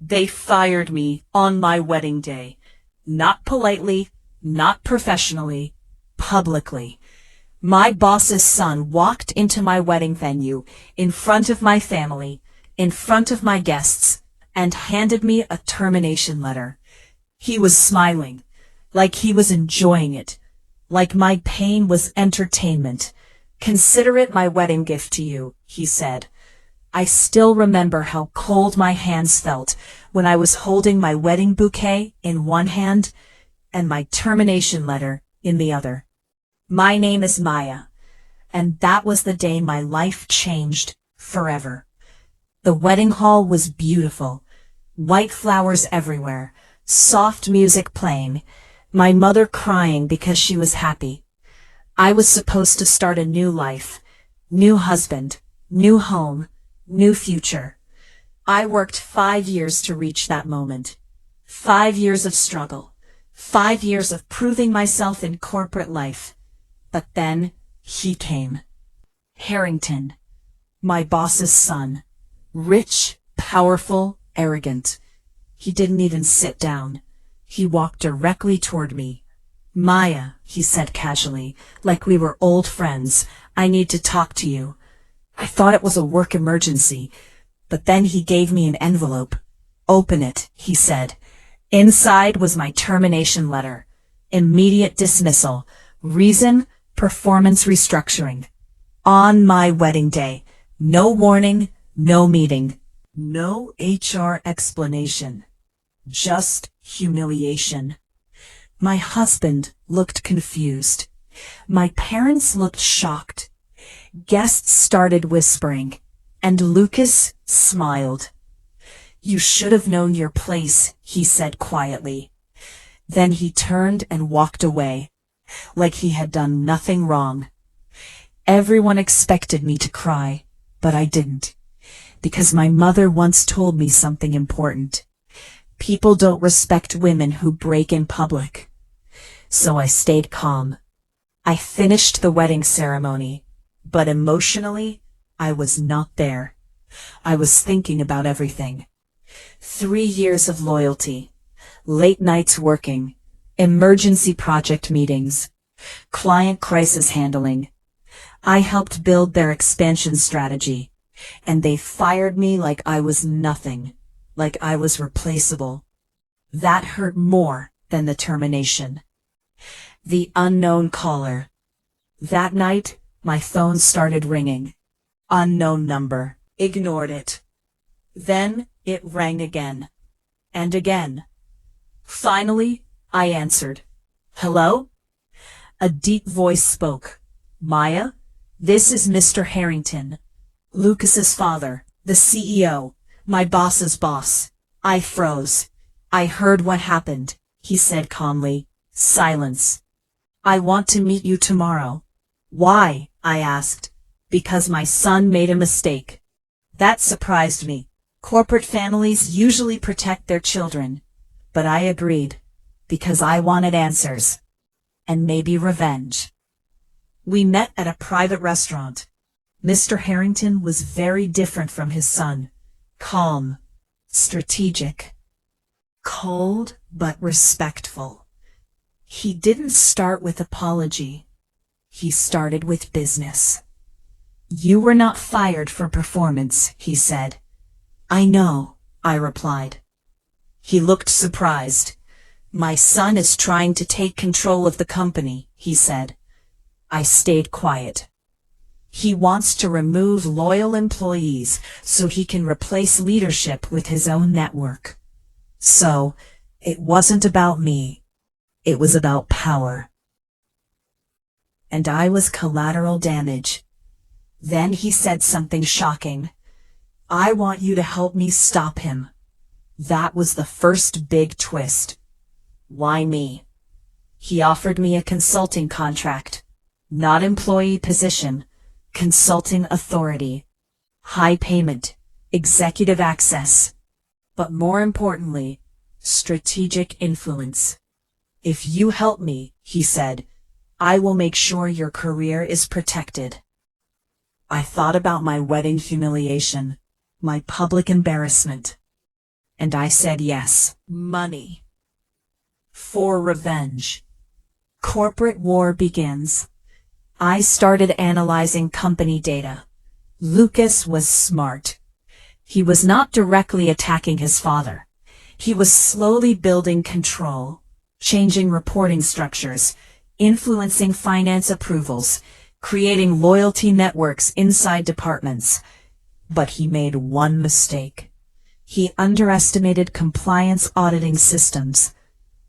They fired me on my wedding day. Not politely, not professionally, publicly. My boss's son walked into my wedding venue, in front of my family, in front of my guests, and handed me a termination letter. He was smiling, like he was enjoying it, like my pain was entertainment. "Consider it my wedding gift to you," he said. I still remember how cold my hands felt when I was holding my wedding bouquet in one hand and my termination letter in the other. My name is Maya, and that was the day my life changed forever. The wedding hall was beautiful, white flowers everywhere, soft music playing, my mother crying because she was happy. I was supposed to start a new life, new husband, new home, new future. I worked 5 years to reach that moment. 5 years of struggle. 5 years of proving myself in corporate life. But then he came. Harrington, my boss's son. Rich, powerful, arrogant. He didn't even sit down. He walked directly toward me. "Maya," he said casually, like we were old friends, "I need to talk to you." I thought it was a work emergency, but then he gave me an envelope. "Open it," he said. Inside was my termination letter. Immediate dismissal. Reason, performance restructuring. On my wedding day. No warning, no meeting. No HR explanation. Just humiliation. My husband looked confused. My parents looked shocked. Guests started whispering, and Lucas smiled. "You should have known your place," he said quietly. Then he turned and walked away, like he had done nothing wrong. Everyone expected me to cry, but I didn't, because my mother once told me something important. People don't respect women who break in public. So I stayed calm. I finished the wedding ceremony. But emotionally, I was not there. I was thinking about everything. 3 years of loyalty, late nights working, emergency project meetings, client crisis handling. I helped build their expansion strategy, and they fired me like I was nothing, like I was replaceable. That hurt more than the termination. The unknown caller. That night, my phone started ringing. Unknown number. Ignored it. Then it rang again. And again. Finally, I answered. "Hello?" A deep voice spoke. "Maya, this is Mr. Harrington, Lucas's father, the CEO, my boss's boss." I froze. "I heard what happened," he said calmly. Silence. "I want to meet you tomorrow." "Why?" I asked. "Because my son made a mistake." That surprised me. Corporate families usually protect their children. But I agreed, because I wanted answers. And maybe revenge. We met at a private restaurant. Mr. Harrington was very different from his son. Calm. Strategic. Cold, but respectful. He didn't start with apology. He started with business. "You were not fired for performance," he said. "I know," I replied. He looked surprised. "My son is trying to take control of the company," he said. I stayed quiet. "He wants to remove loyal employees so he can replace leadership with his own network." So, it wasn't about me. It was about power. And I was collateral damage. Then he said something shocking. "I want you to help me stop him." That was the first big twist. Why me? He offered me a consulting contract. Not employee position, consulting authority. High payment, executive access. But more importantly, strategic influence. "If you help me," he said, "I will make sure your career is protected." I thought about my wedding humiliation, my public embarrassment. And I said yes. Money. For revenge. Corporate war begins. I started analyzing company data. Lucas was smart. He was not directly attacking his father. He was slowly building control, changing reporting structures, influencing finance approvals, creating loyalty networks inside departments. But he made one mistake. He underestimated compliance auditing systems,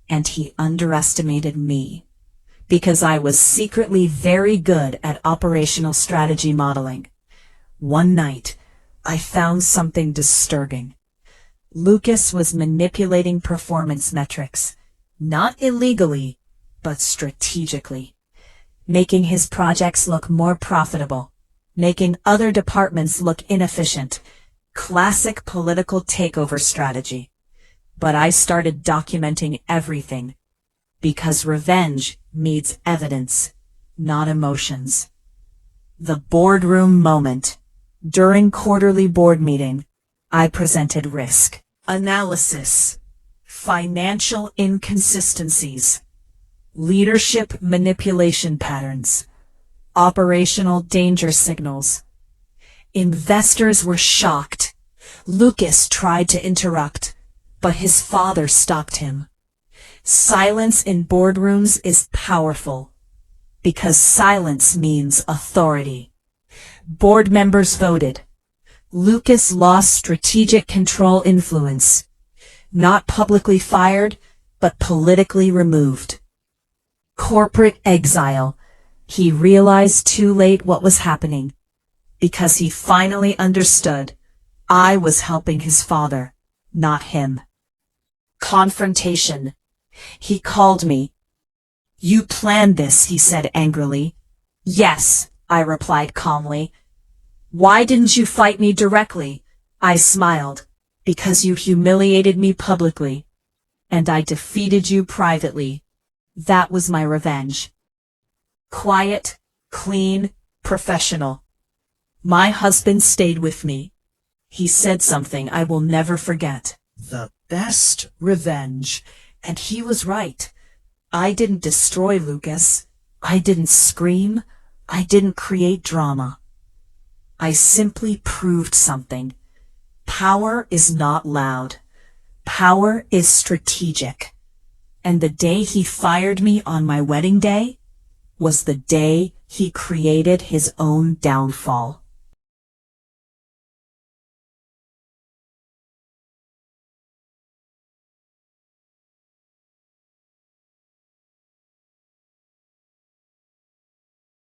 and he underestimated me, because I was secretly very good at operational strategy modeling. One night, I found something disturbing. Lucas was manipulating performance metrics, not illegally, but strategically, making his projects look more profitable, making other departments look inefficient. Classic political takeover strategy. But I started documenting everything, because revenge needs evidence, not emotions. The boardroom moment. During quarterly board meeting, I presented risk analysis, financial inconsistencies, leadership manipulation patterns, operational danger signals. Investors were shocked. Lucas tried to interrupt, but his father stopped him. Silence in boardrooms is powerful, because silence means authority. Board members voted. Lucas lost strategic control influence, not publicly fired, but politically removed. Corporate exile. He realized too late what was happening, because he finally understood I was helping his father, not him. Confrontation. He called me. You planned this, he said angrily. Yes, I replied calmly. Why didn't you fight me directly? I smiled. Because you humiliated me publicly, and I defeated you privately. That was my revenge. Quiet, clean, professional. My husband stayed with me. He said something I will never forget. The best revenge. And he was right. I didn't destroy Lucas. I didn't scream. I didn't create drama. I simply proved something. Power is not loud. Power is strategic. And the day he fired me on my wedding day was the day he created his own downfall.